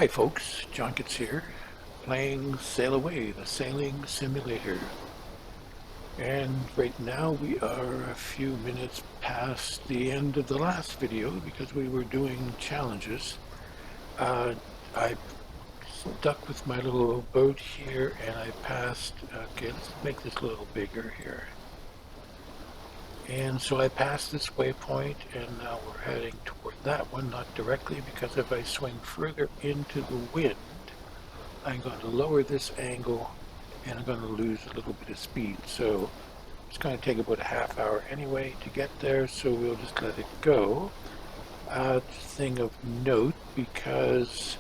Hi folks, John Gets here, playing Sailaway the Sailing Simulator. And right now we are a few minutes past the end of the last video because we were doing challenges. I stuck with my little boat here and I passed, okay, let's make this a little bigger here. And so I passed this waypoint and now we're heading toward that one, not directly, because if I swing further into the wind, I'm going to lower this angle and I'm going to lose a little bit of speed. So it's going to take about a half hour anyway to get there, so we'll just let it go. Thing of note, because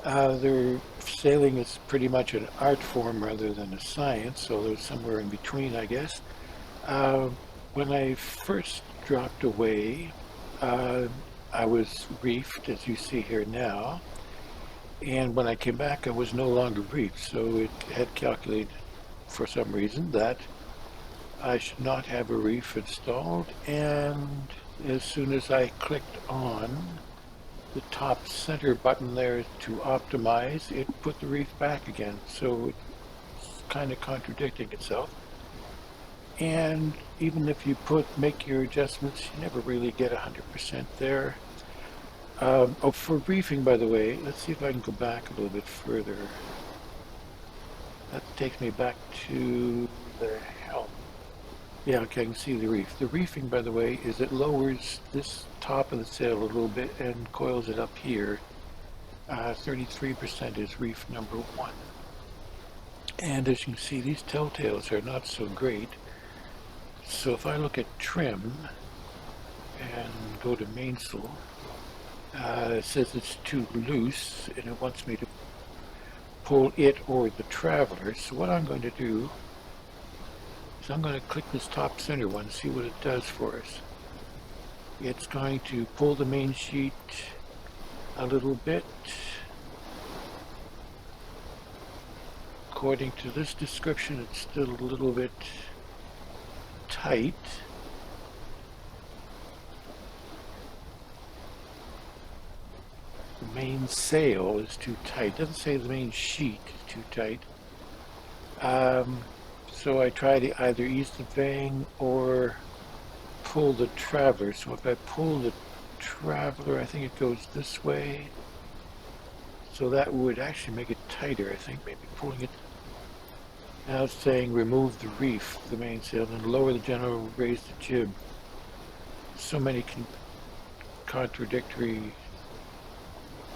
their sailing is pretty much an art form rather than a science, so there's somewhere in between, I guess. When I first dropped away, I was reefed, as you see here now. And when I came back, I was no longer reefed, so it had calculated, for some reason, that I should not have a reef installed. And as soon as I clicked on the top center button there to optimize, it put the reef back again. So it's kind of contradicting itself. And even if you make your adjustments, you never really get 100% there. Oh, for reefing, by the way, let's see if I can go back a little bit further. That takes me back to the helm. Yeah, okay, I can see the reef. The reefing, by the way, is it lowers this top of the sail a little bit and coils it up here. 33% is reef number 1. And as you can see, these telltales are not so great. So if I look at trim and go to mainsail, it says it's too loose and it wants me to pull it or the traveler. So what I'm going to do is I'm going to click this top center one and see what it does for us. It's going to pull the main sheet a little bit. According to this description, it's still a little bit tight. The main sail is too tight. It doesn't say the main sheet is too tight. So I try to either ease the vang or pull the traveler. So if I pull the traveler, I think it goes this way. So that would actually make it tighter, I think, maybe pulling it. Now it's saying remove the reef, the mainsail, and lower the general, raise the jib. So many contradictory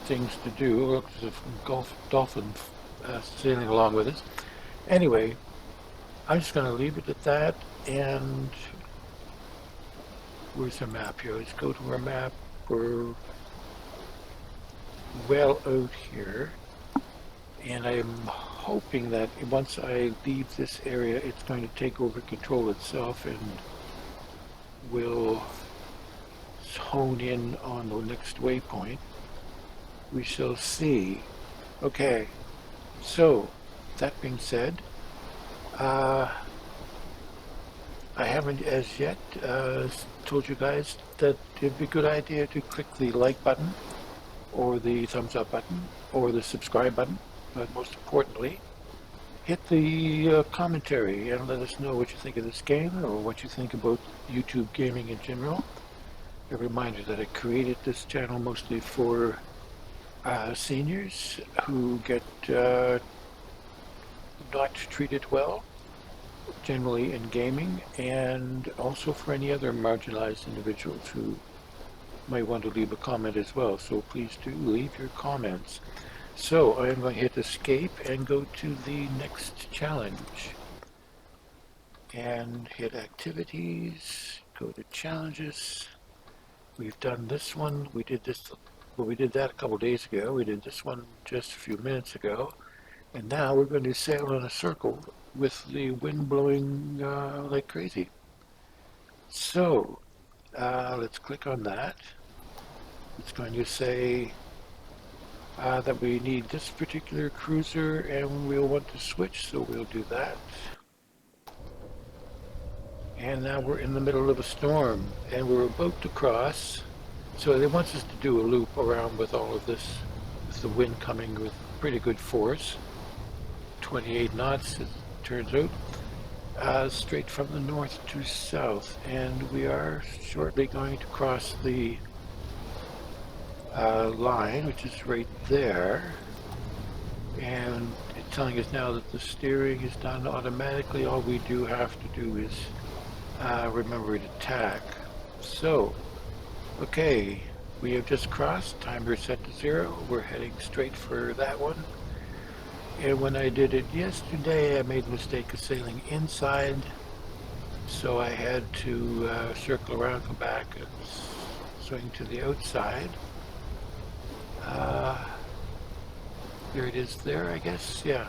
things to do. Look, there's a dolphin sailing along with us. Anyway, I'm just going to leave it at that. And where's our map here? Let's go to our map. We're well out here. And I'm hoping that once I leave this area, it's going to take over control itself and will hone in on the next waypoint. We shall see. Okay, so that being said, I haven't as yet told you guys that it'd be a good idea to click the like button or the thumbs up button or the subscribe button, but most importantly, hit the commentary and let us know what you think of this game or what you think about YouTube gaming in general. A reminder that I created this channel mostly for seniors who get not treated well, generally in gaming, and also for any other marginalized individuals who might want to leave a comment as well. So please do leave your comments. So I'm going to hit escape and go to the next challenge. And hit activities, go to challenges. We've done this one. We did this. Well, we did that a couple days ago. We did this one just a few minutes ago. And now we're going to sail in a circle with the wind blowing like crazy. So let's click on that. It's going to say that we need this particular cruiser and we'll want to switch, so we'll do that. And now we're in the middle of a storm and we're about to cross. So it wants us to do a loop around with all of this with the wind coming with pretty good force, 28 knots it turns out, straight from the north to south, and we are shortly going to cross the line, which is right there, and it's telling us now that the steering is done automatically. All we do have to do is remember to tack. So, okay, we have just crossed, timer set to 0, we're heading straight for that one. And when I did it yesterday, I made the mistake of sailing inside, so I had to circle around, come back, and swing to the outside. There it is there, I guess, yeah.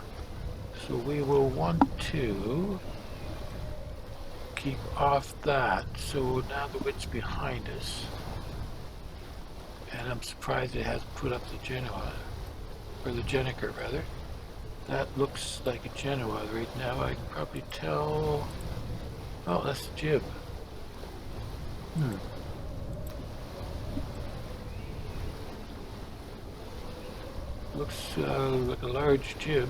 So we will want to keep off that. So now the wind's behind us. And I'm surprised it hasn't put up the Genoa, or the Jenica rather. That looks like a Genoa right now. I can probably tell. Oh, that's the jib. Looks like a large jib.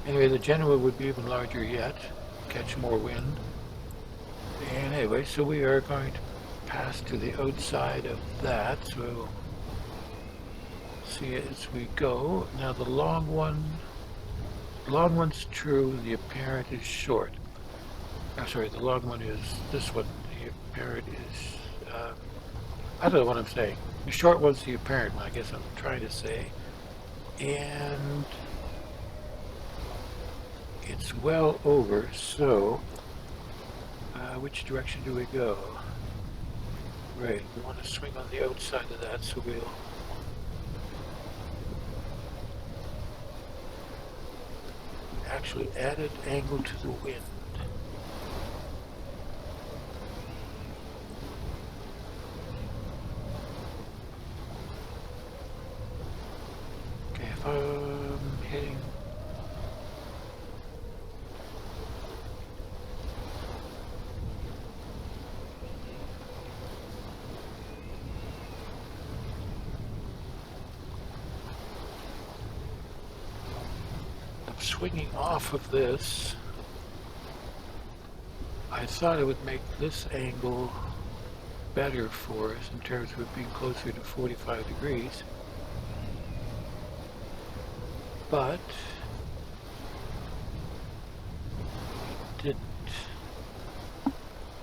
Anyway, the Genoa would be even larger yet, catch more wind. And anyway, so we are going to pass to the outside of that, so we'll see it as we go. Now the long one's true, the apparent is short. I'm sorry, the long one is this one, the apparent is, I don't know what I'm saying. The short one's the apparent one, I guess I'm trying to say. And it's well over, so which direction do we go? Right, we want to swing on the outside of that, so we'll actually add an angle to the wind. Okay, if I'm hitting swinging off of this, I thought it would make this angle better for us in terms of it being closer to 45 degrees. But it didn't.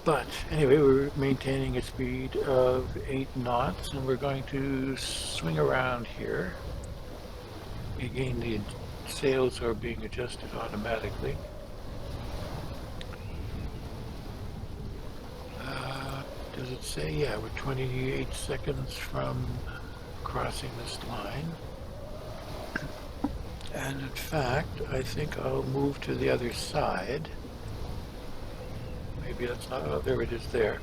But anyway, we're maintaining a speed of 8 knots and we're going to swing around here. Again, the sails are being adjusted automatically. Does it say? Yeah, we're 28 seconds from crossing this line. And in fact, I think I'll move to the other side. Maybe that's not, oh, there it is there.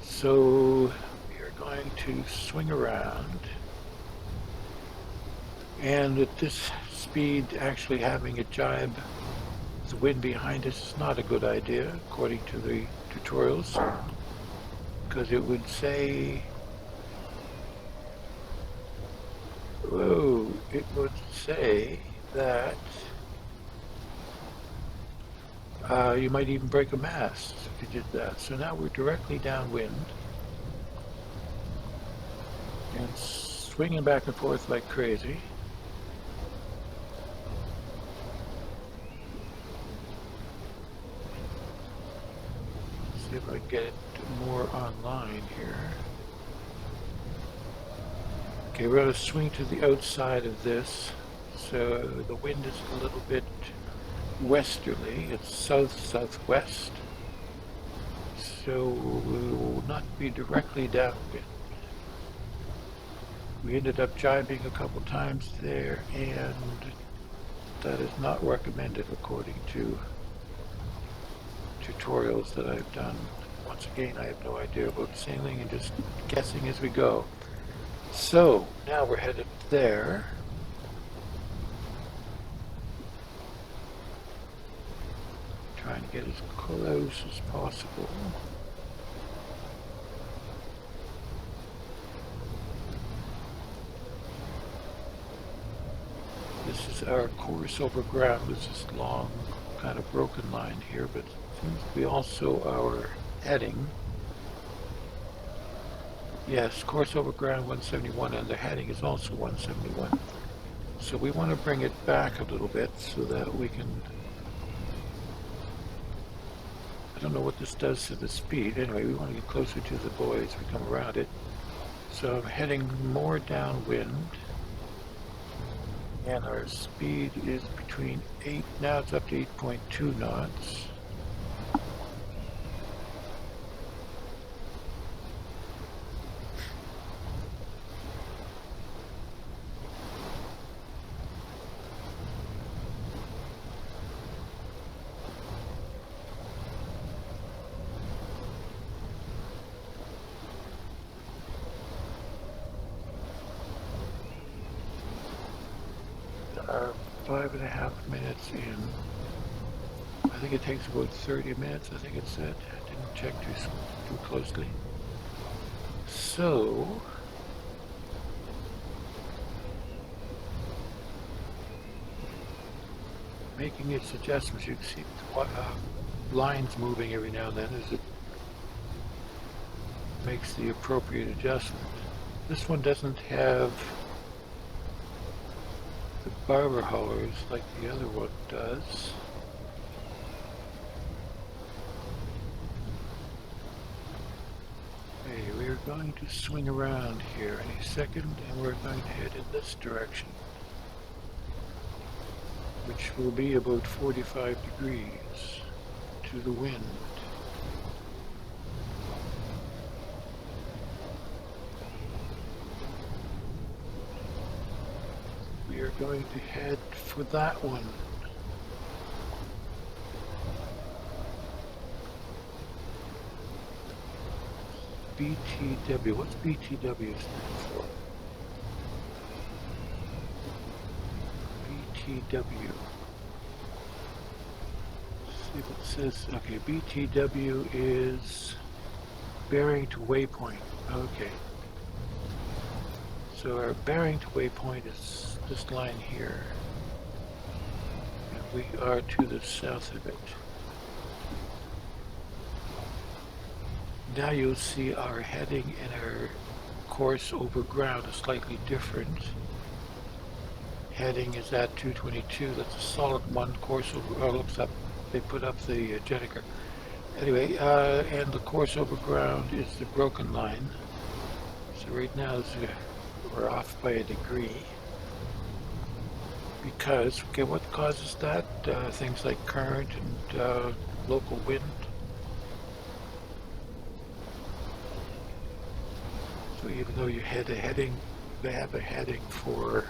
So we're going to swing around. And at this speed, actually having a jibe, the wind behind us is not a good idea, according to the tutorials, because it would say, whoa, it would say that you might even break a mast if you did that. So now we're directly downwind and swinging back and forth like crazy. See if I can get it more online here. Okay, we're going to swing to the outside of this. So the wind is a little bit westerly. It's south-southwest. So we will not be directly downwind. We ended up jibing a couple times there, and that is not recommended according to tutorials that I've done. Once again, I have no idea about sailing and just guessing as we go. So now we're headed there. Trying to get as close as possible. this is our course over ground. This is long, kind of broken line here, but it seems to be also our heading. Yes, course over ground 171, and the heading is also 171. So we want to bring it back a little bit so that we can... I don't know what this does to the speed. Anyway, we want to get closer to the buoy as we come around it. So I'm heading more downwind. And our speed is between 8, now it's up to 8.2 knots. Are 5.5 minutes in. I think it takes about 30 minutes, I think it said. I didn't check too closely. So, making its adjustments, you can see lines moving every now and then as it makes the appropriate adjustment. This one doesn't have the barber haulers like the other one does. Okay, we're going to swing around here any second, and we're going to head in this direction, which will be about 45 degrees to the wind. We are going to head for that one. BTW. What's BTW stand for? BTW. Let's see what it says. Okay, BTW is bearing to waypoint. Okay. So our bearing to waypoint is this line here, and we are to the south of it. Now you'll see our heading and our course over ground is slightly different. Heading is at 222, that's a solid one. Course over, looks up, they put up the Jenniker. Anyway, and the course over ground is the broken line. So right now we're off by a degree. Because, okay, what causes that? Things like current and local wind. So even though you had a heading, they have a heading for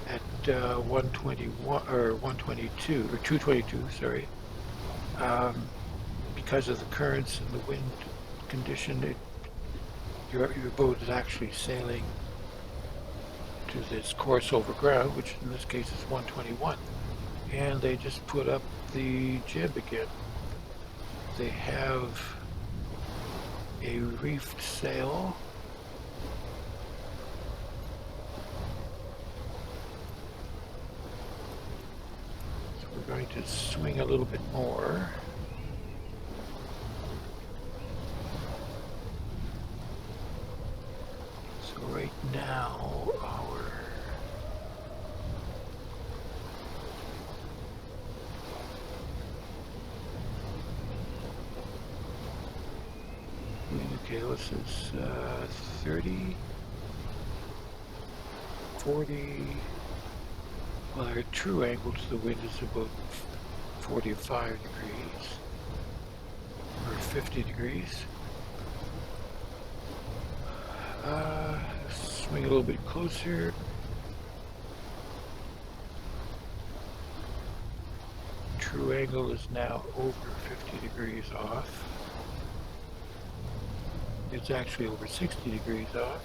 at 121 or 122 or 222, sorry. Because of the currents and the wind condition, your boat is actually sailing to this course over ground, which in this case is 121. And they just put up the jib again. They have a reefed sail. So we're going to swing a little bit more. So right now our okay, this is 30, 40, well our true angle to the wind is about 45 degrees, or 50 degrees. Swing a little bit closer. True angle is now over 50 degrees off. It's actually over 60 degrees off.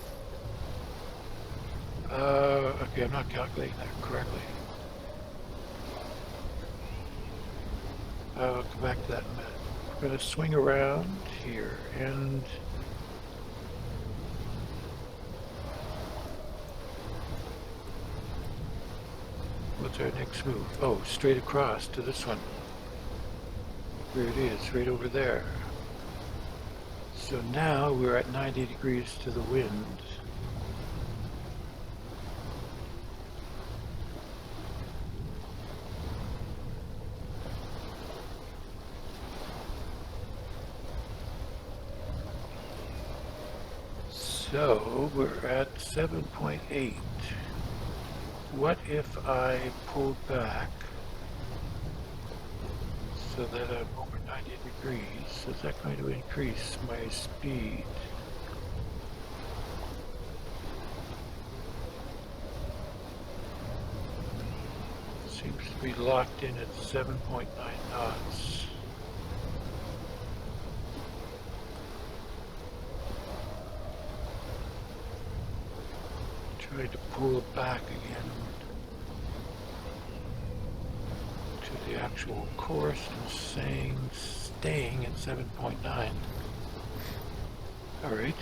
Okay, I'm not calculating that correctly. I'll come back to that in a minute. We're going to swing around here and what's our next move? Oh, straight across to this one. There it is, right over there. So now we're at 90 degrees to the wind. So we're at 7.8. What if I pull back so that I'm over 90 degrees? Is that going to increase my speed? Seems to be locked in at 7.9 knots. Try to pull it back again to the actual course and staying at 7.9. All right.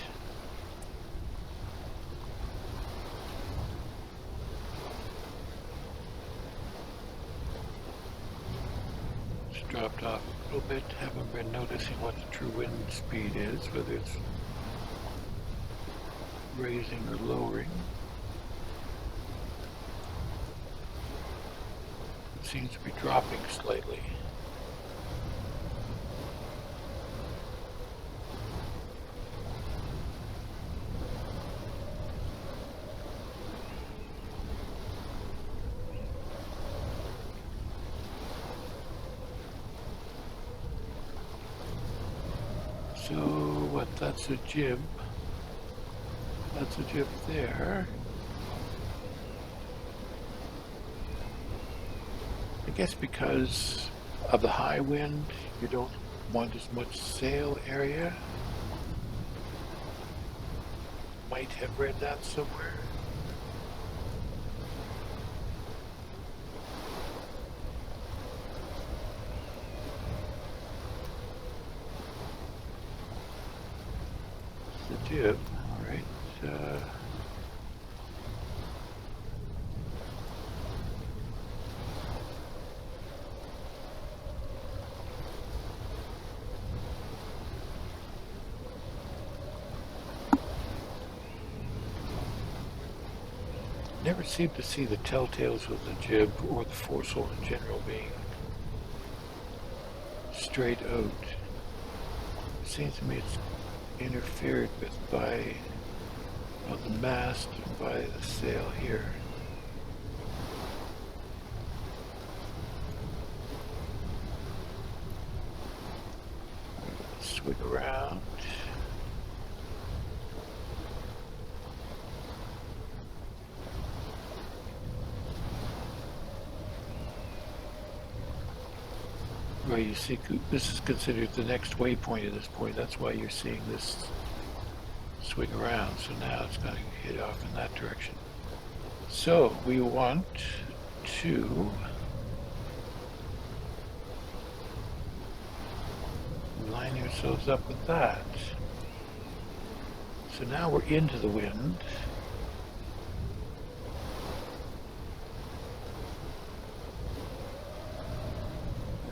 It's dropped off a little bit. Haven't been noticing what the true wind speed is, whether it's raising or lowering. Seems to be dropping slightly. So what, that's a jib. That's a jib there. I guess because of the high wind, you don't want as much sail area. Might have read that somewhere. It's the jib, all right. Never seem to see the telltales with the jib or the foresail in general being straight out. It seems to me it's interfered with by the mast and by the sail here. Swing around. Well, you see, this is considered the next waypoint at this point. That's why you're seeing this swing around. So now it's going to hit off in that direction. So we want to line ourselves up with that. So now we're into the wind.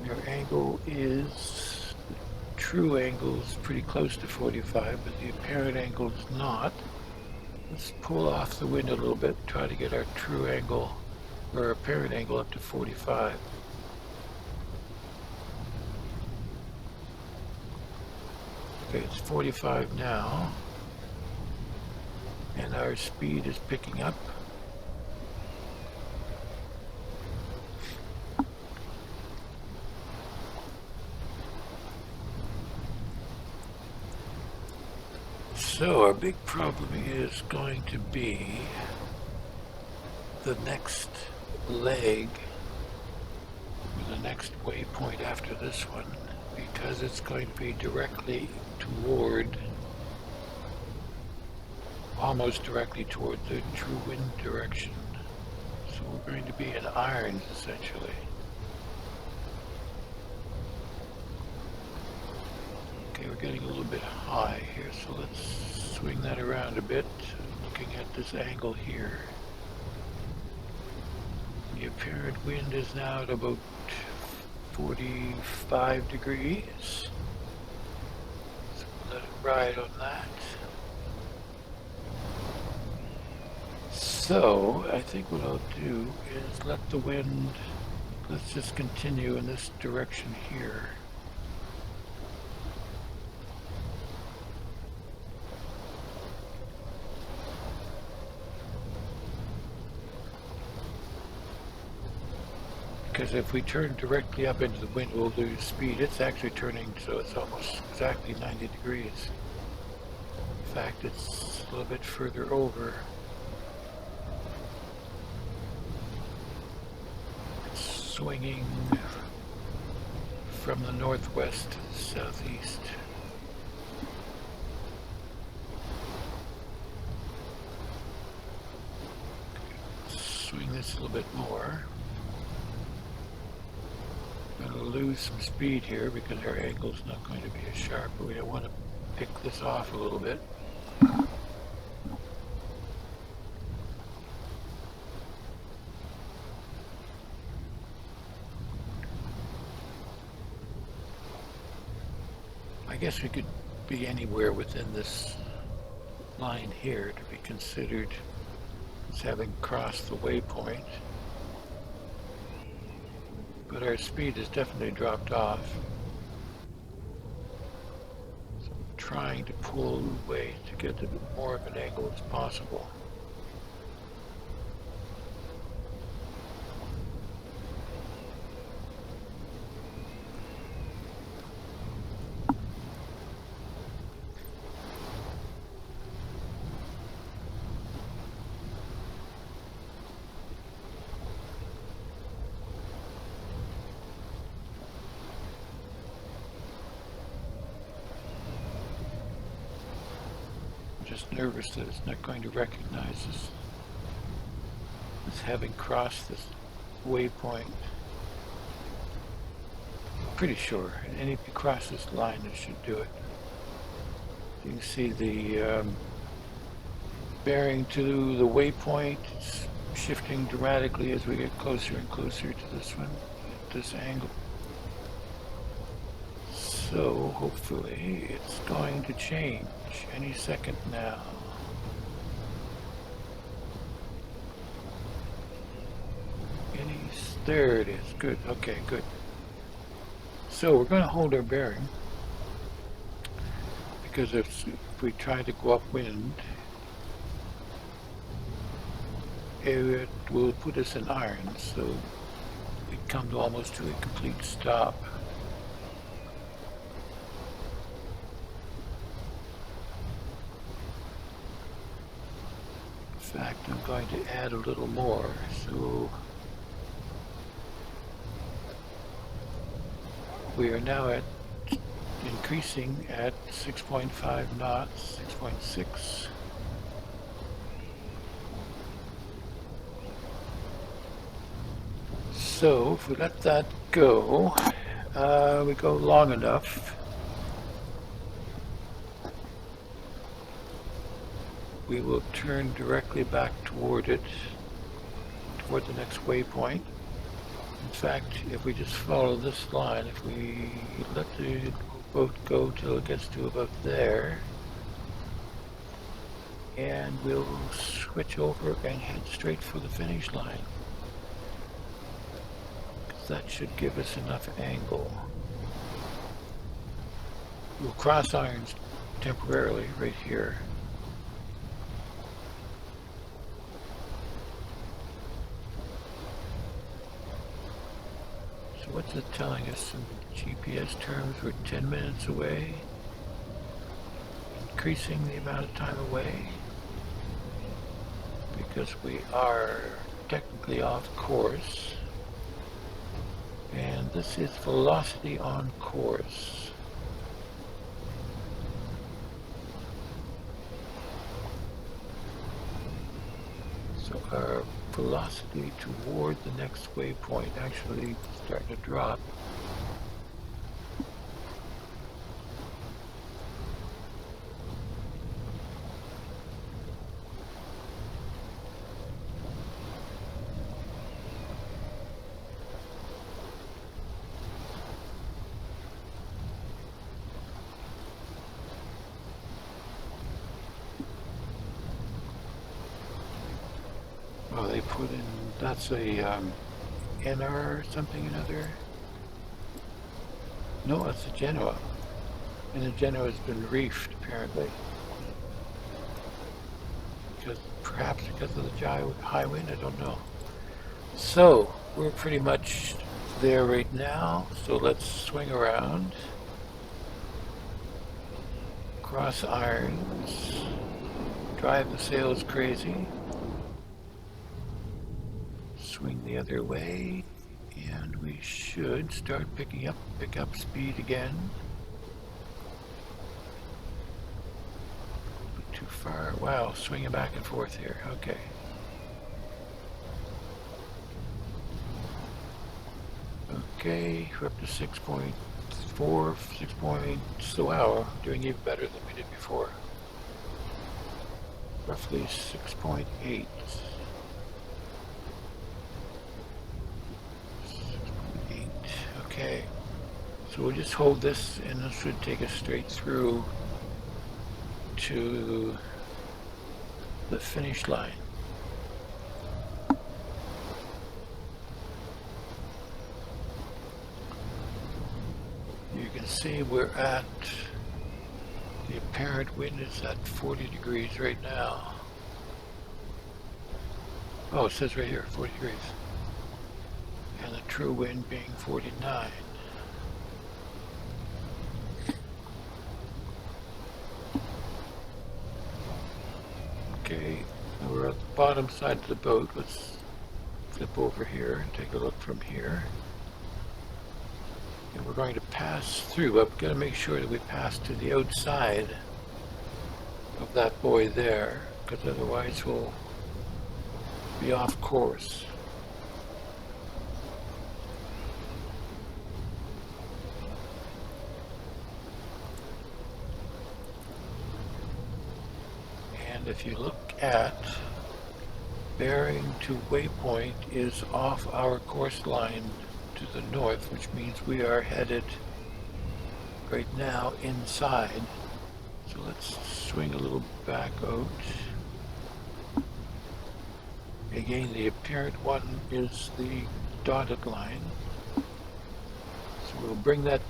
Your angle is, the true angle is pretty close to 45, but the apparent angle is not. Let's pull off the wind a little bit, try to get our true angle, or apparent angle up to 45. Okay, it's 45 now, and our speed is picking up. So our big problem is going to be the next leg, or the next waypoint after this one, because it's going to be directly toward, almost directly toward the true wind direction. So we're going to be in irons essentially. Okay, we're getting a little bit high here, so let's swing that around a bit, looking at this angle here. The apparent wind is now at about 45 degrees. So let it ride on that. So I think what I'll do is let the wind, let's just continue in this direction here. Because if we turn directly up into the wind, we'll lose speed. It's actually turning, so it's almost exactly 90 degrees. In fact, it's a little bit further over. It's swinging from the northwest to the southeast. Swing this a little bit more. I'm going to lose some speed here because our angle is not going to be as sharp, but we don't want to pick this off a little bit. I guess we could be anywhere within this line here to be considered as having crossed the waypoint. But our speed has definitely dropped off. So I'm trying to pull away to get to more of an angle as possible. Just nervous that it's not going to recognize us as having crossed this waypoint. Pretty sure, and if you cross this line, it should do it. You can see the bearing to the waypoint. It's shifting dramatically as we get closer and closer to this one, at this angle. So hopefully it's going to change any second now. There it is. Good. Okay, good. So we're going to hold our bearing because if we try to go upwind, it will put us in irons, so we come to almost to a complete stop. In fact, I'm going to add a little more, so we are now at increasing at 6.5 knots, 6.6. So if we let that go, we go long enough, we will turn directly back toward it, toward the next waypoint. In fact, if we just follow this line, if we let the boat go till it gets to about there, and we'll switch over and head straight for the finish line. That should give us enough angle. We'll cross irons temporarily right here. So what's it telling us in GPS terms? We're 10 minutes away, increasing the amount of time away because we are technically off course. And this is velocity on course. So our velocity toward the next waypoint actually starting to drop. they put in, that's a NR something another. No, it's a Genoa. And the Genoa has been reefed apparently. Perhaps because of the high wind, I don't know. So we're pretty much there right now. So let's swing around, cross irons, drive the sails crazy, swing the other way, and we should start pick up speed again. Too far. Wow, swinging back and forth here. Okay. Okay, we're up to 6.4, 6 points. Wow, doing even better than we did before. Roughly 6.8. 6.8. Okay. So we'll just hold this, and this should take us straight through to the finish line. You can see we're at, the apparent wind is at 40 degrees right now. Oh, it says right here, 40 degrees. And the true wind being 49. Okay, now we're at the bottom side of the boat. Let's flip over here and take a look from here. And we're going to pass through. I've got to make sure that we pass to the outside of that buoy there, because otherwise we'll be off course. And if you look at bearing to waypoint is off our course line to the north, which means we are headed right now inside. So let's swing a little back out. Again, the apparent one is the dotted line. So we'll bring that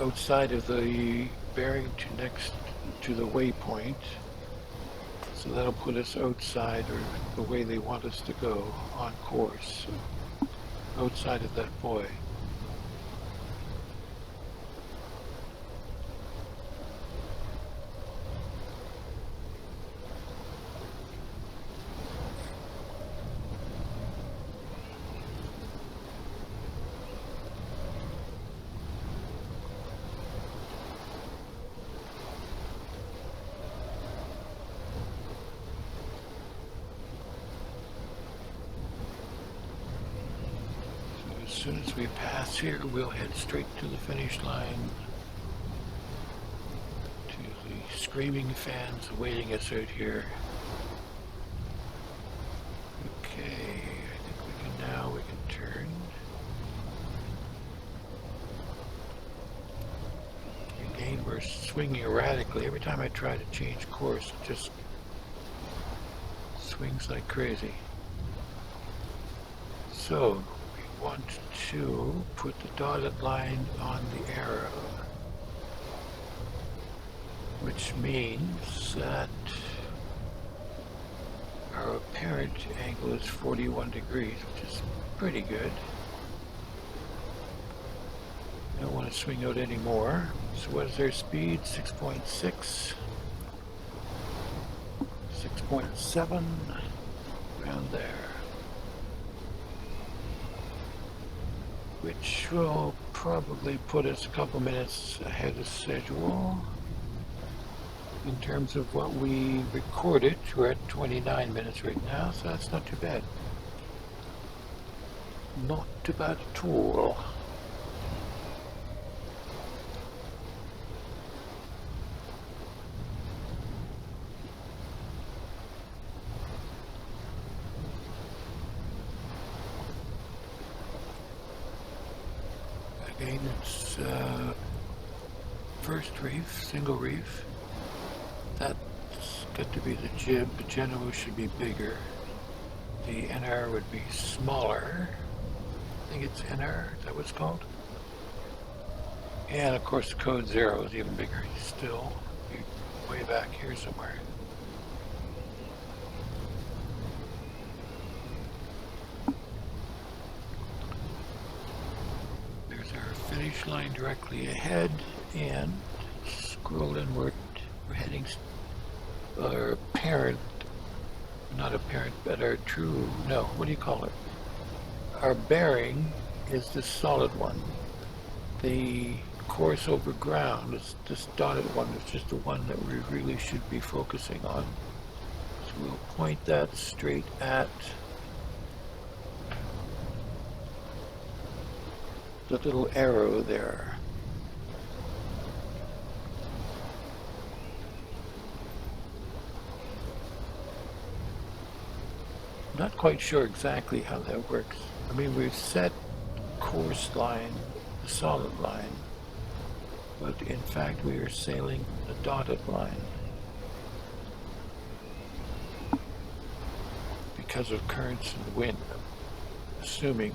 outside of the bearing to next to the waypoint. So that'll put us outside, or the way they want us to go, on course, outside of that buoy. As soon as we pass here, we'll head straight to the finish line, to the screaming fans awaiting us out here. Okay, I think we can turn. Again, we're swinging erratically. Every time I try to change course, it just swings like crazy. So, want to put the dotted line on the arrow, which means that our apparent angle is 41 degrees, which is pretty good. I don't want to swing out anymore. So what is our speed? 6.6, 6.7, around there. Which will probably put us a couple minutes ahead of schedule. In terms of what we recorded, we're at 29 minutes right now, so that's not too bad. Not too bad at all. Again, it's first reef, single reef. That's got to be the jib. The Genoa should be bigger. The NR would be smaller. I think it's NR, is that what it's called? And of course the code 0 is even bigger still. Way back here somewhere. There's our finish line directly ahead, and scroll inward. We're heading, our apparent, not apparent, but our true, no, what do you call it? Our bearing is the solid one. The course over ground is this dotted one. It's just the one that we really should be focusing on. So we'll point that straight at the little arrow there. I'm not quite sure exactly how that works. I mean, we've set course line, the solid line, but in fact we are sailing the dotted line because of currents and wind. Assuming,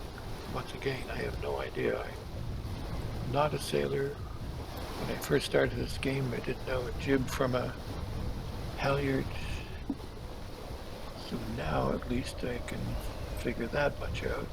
once again, I have no idea. I'm not a sailor. When I first started this game, I didn't know a jib from a halyard. So now at least I can figure that much out.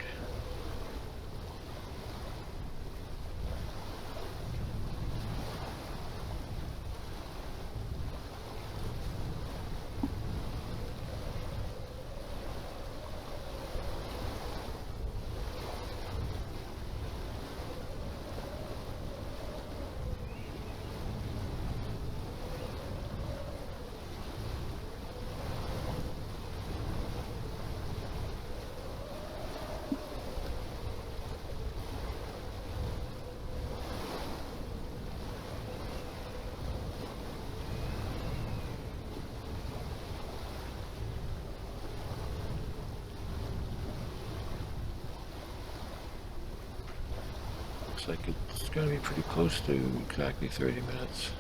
Looks like it's going to be pretty close to exactly 30 minutes.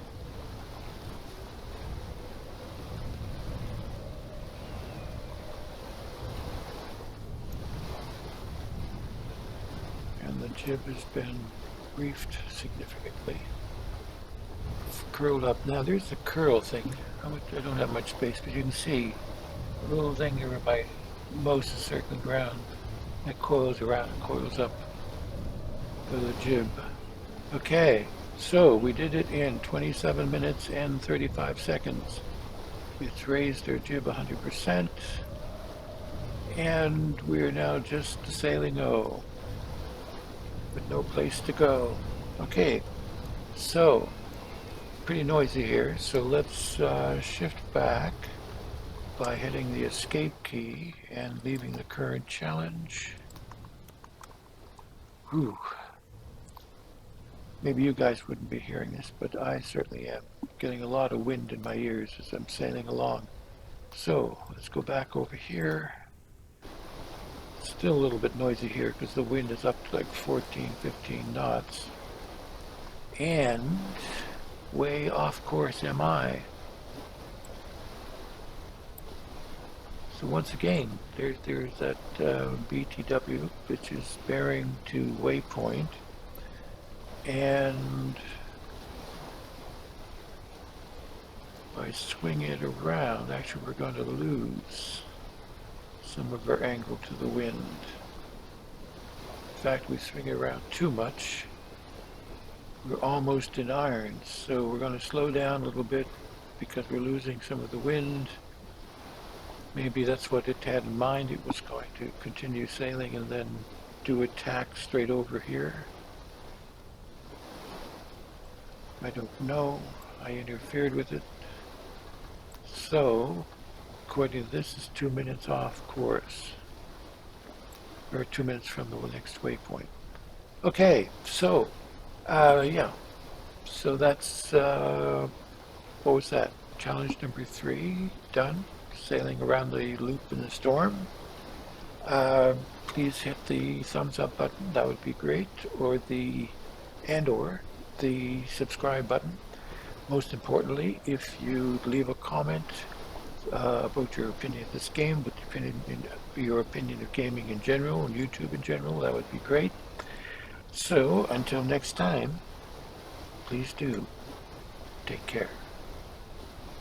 And the jib has been reefed significantly. Curled up. Now there's the curl thing. I don't have much space, but you can see the little thing here where my mouse is circling around. That coils around and coils up to the jib. Okay, so we did it in 27 minutes and 35 seconds. It's raised our jib 100%, and we're now just sailing O with no place to go. Okay, so pretty noisy here, so let's shift back by hitting the escape key and leaving the current challenge. Whew. Maybe you guys wouldn't be hearing this, but I certainly am getting a lot of wind in my ears as I'm sailing along. So let's go back over here. Still a little bit noisy here because the wind is up to like 14, 15 knots. And way off course am I. So once again, there's that BTW, which is bearing to waypoint. And if I swing it around, actually we're going to lose some of our angle to the wind. In fact, we swing it around too much. We're almost in irons, so we're going to slow down a little bit because we're losing some of the wind. Maybe that's what it had in mind. It was going to continue sailing and then do a tack straight over here. I don't know. I interfered with it. So, according to this, is 2 minutes off course. Or 2 minutes from the next waypoint. Okay, so, yeah. So that's, what was that? Challenge number 3, done. Sailing around the loop in the storm. Please hit the thumbs up button, that would be great, or the subscribe button. Most importantly, if you leave a comment about your opinion of this game, with your opinion of gaming in general and YouTube in general. That would be great. So until next time, please do take care.